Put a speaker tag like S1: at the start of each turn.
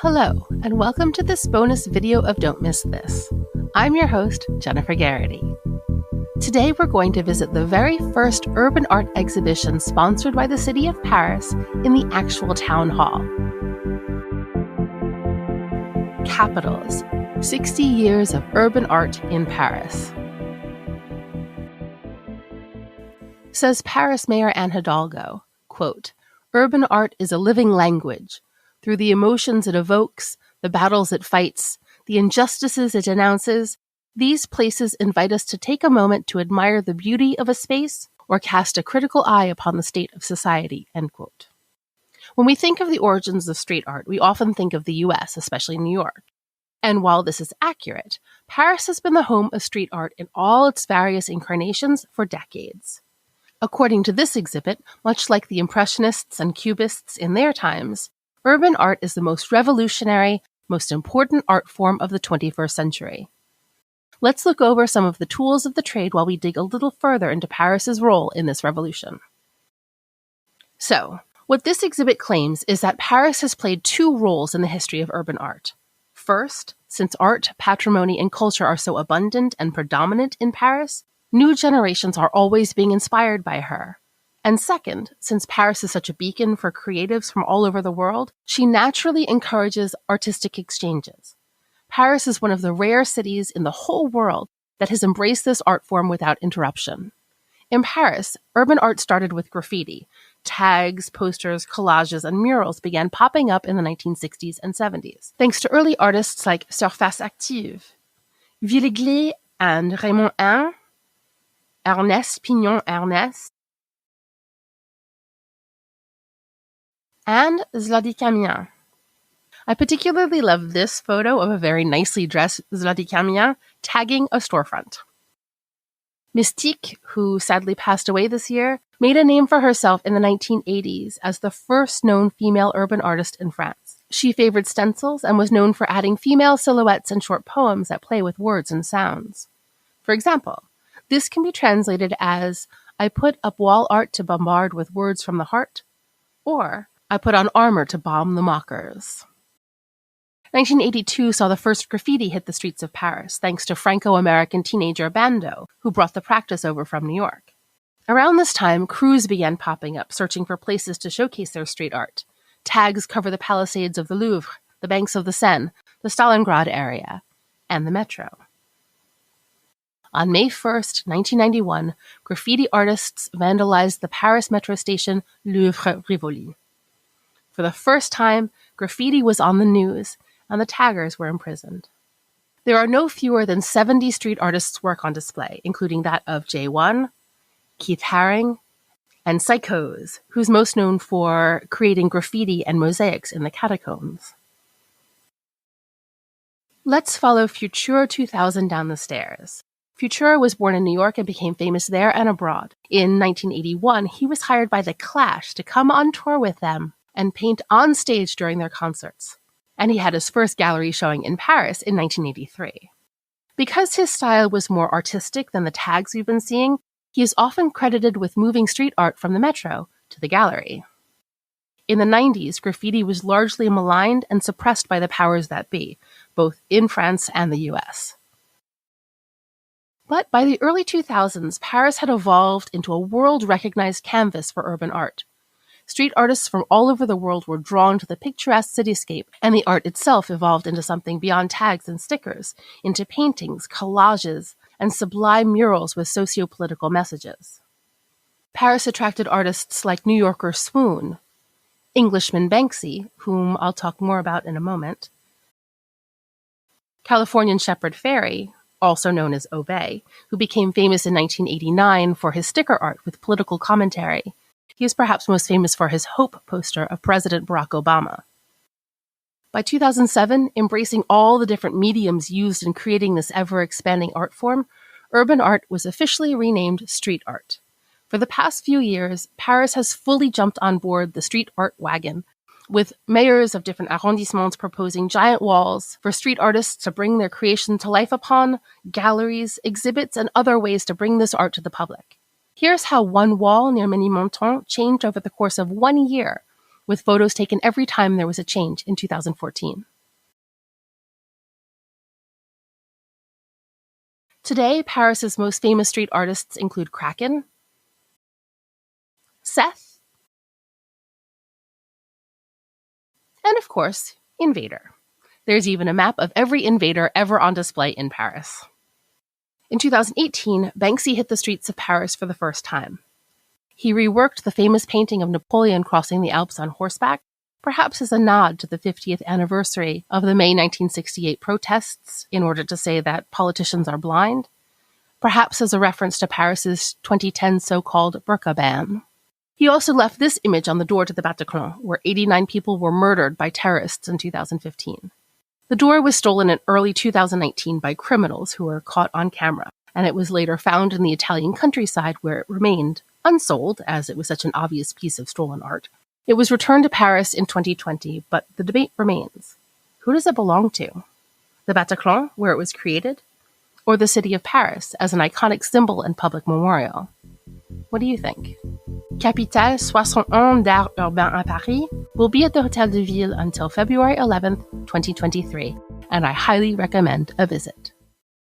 S1: Hello, and welcome to this bonus video of Don't Miss This. I'm your host, Jennifer Garrity. Today we're going to visit the very first urban art exhibition sponsored by the city of Paris in the actual town hall. Capitals, 60 years of urban art in Paris. Says Paris Mayor Anne Hidalgo, quote, "Urban art is a living language. Through the emotions it evokes, the battles it fights, the injustices it denounces, these places invite us to take a moment to admire the beauty of a space or cast a critical eye upon the state of society," end quote. When we think of the origins of street art, we often think of the US, especially New York. And while this is accurate, Paris has been the home of street art in all its various incarnations for decades. According to this exhibit, much like the Impressionists and Cubists in their times, urban art is the most revolutionary, most important art form of the 21st century. Let's look over some of the tools of the trade while we dig a little further into Paris's role in this revolution. So, what this exhibit claims is that Paris has played two roles in the history of urban art. First, since art, patrimony, and culture are so abundant and predominant in Paris, new generations are always being inspired by her. And second, since Paris is such a beacon for creatives from all over the world, she naturally encourages artistic exchanges. Paris is one of the rare cities in the whole world that has embraced this art form without interruption. In Paris, urban art started with graffiti. Tags, posters, collages, and murals began popping up in the 1960s and 70s, thanks to early artists like Surface Active, Villeglé and Raymond Hein, Ernest Pignon Ernest, and Zlodika. I particularly love this photo of a very nicely dressed Zlodika tagging a storefront. Mystique, who sadly passed away this year, made a name for herself in the 1980s as the first known female urban artist in France. She favored stencils and was known for adding female silhouettes and short poems that play with words and sounds. For example, this can be translated as, "I put up wall art to bombard with words from the heart," or "I put on armor to bomb the mockers." 1982 saw the first graffiti hit the streets of Paris, thanks to Franco-American teenager Bando, who brought the practice over from New York. Around this time, crews began popping up, searching for places to showcase their street art. Tags cover the Palisades of the Louvre, the banks of the Seine, the Stalingrad area, and the metro. On May 1st, 1991, graffiti artists vandalized the Paris metro station Louvre Rivoli. For the first time, graffiti was on the news, and the taggers were imprisoned. There are no fewer than 70 street artists' work on display, including that of J1, Keith Haring, and Psychose, who's most known for creating graffiti and mosaics in the catacombs. Let's follow Futura 2000 down the stairs. Futura was born in New York and became famous there and abroad. In 1981, he was hired by The Clash to come on tour with them and paint on stage during their concerts. And he had his first gallery showing in Paris in 1983. Because his style was more artistic than the tags we've been seeing, he is often credited with moving street art from the metro to the gallery. In the 90s, graffiti was largely maligned and suppressed by the powers that be, both in France and the US. But by the early 2000s, Paris had evolved into a world-recognized canvas for urban art. Street artists from all over the world were drawn to the picturesque cityscape, and the art itself evolved into something beyond tags and stickers, into paintings, collages, and sublime murals with socio-political messages. Paris attracted artists like New Yorker Swoon, Englishman Banksy, whom I'll talk more about in a moment, Californian Shepard Fairey, also known as Obey, who became famous in 1989 for his sticker art with political commentary. He is perhaps most famous for his Hope poster of President Barack Obama. By 2007, embracing all the different mediums used in creating this ever-expanding art form, urban art was officially renamed street art. For the past few years, Paris has fully jumped on board the street art wagon, with mayors of different arrondissements proposing giant walls for street artists to bring their creation to life upon, galleries, exhibits, and other ways to bring this art to the public. Here's how one wall near Ménilmontant changed over the course of 1 year, with photos taken every time there was a change in 2014. Today, Paris's most famous street artists include Kraken, Seth, and of course, Invader. There's even a map of every invader ever on display in Paris. In 2018, Banksy hit the streets of Paris for the first time. He reworked the famous painting of Napoleon crossing the Alps on horseback, perhaps as a nod to the 50th anniversary of the May 1968 protests in order to say that politicians are blind, perhaps as a reference to Paris's 2010 so-called burqa ban. He also left this image on the door to the Bataclan, where 89 people were murdered by terrorists in 2015. The door was stolen in early 2019 by criminals who were caught on camera, and it was later found in the Italian countryside where it remained, unsold, as it was such an obvious piece of stolen art. It was returned to Paris in 2020, but the debate remains. Who does it belong to? The Bataclan, where it was created? Or the city of Paris as an iconic symbol and public memorial? What do you think? Capitale 61 d'Art Urbain à Paris will be at the Hôtel de Ville until February 11th, 2023, and I highly recommend a visit.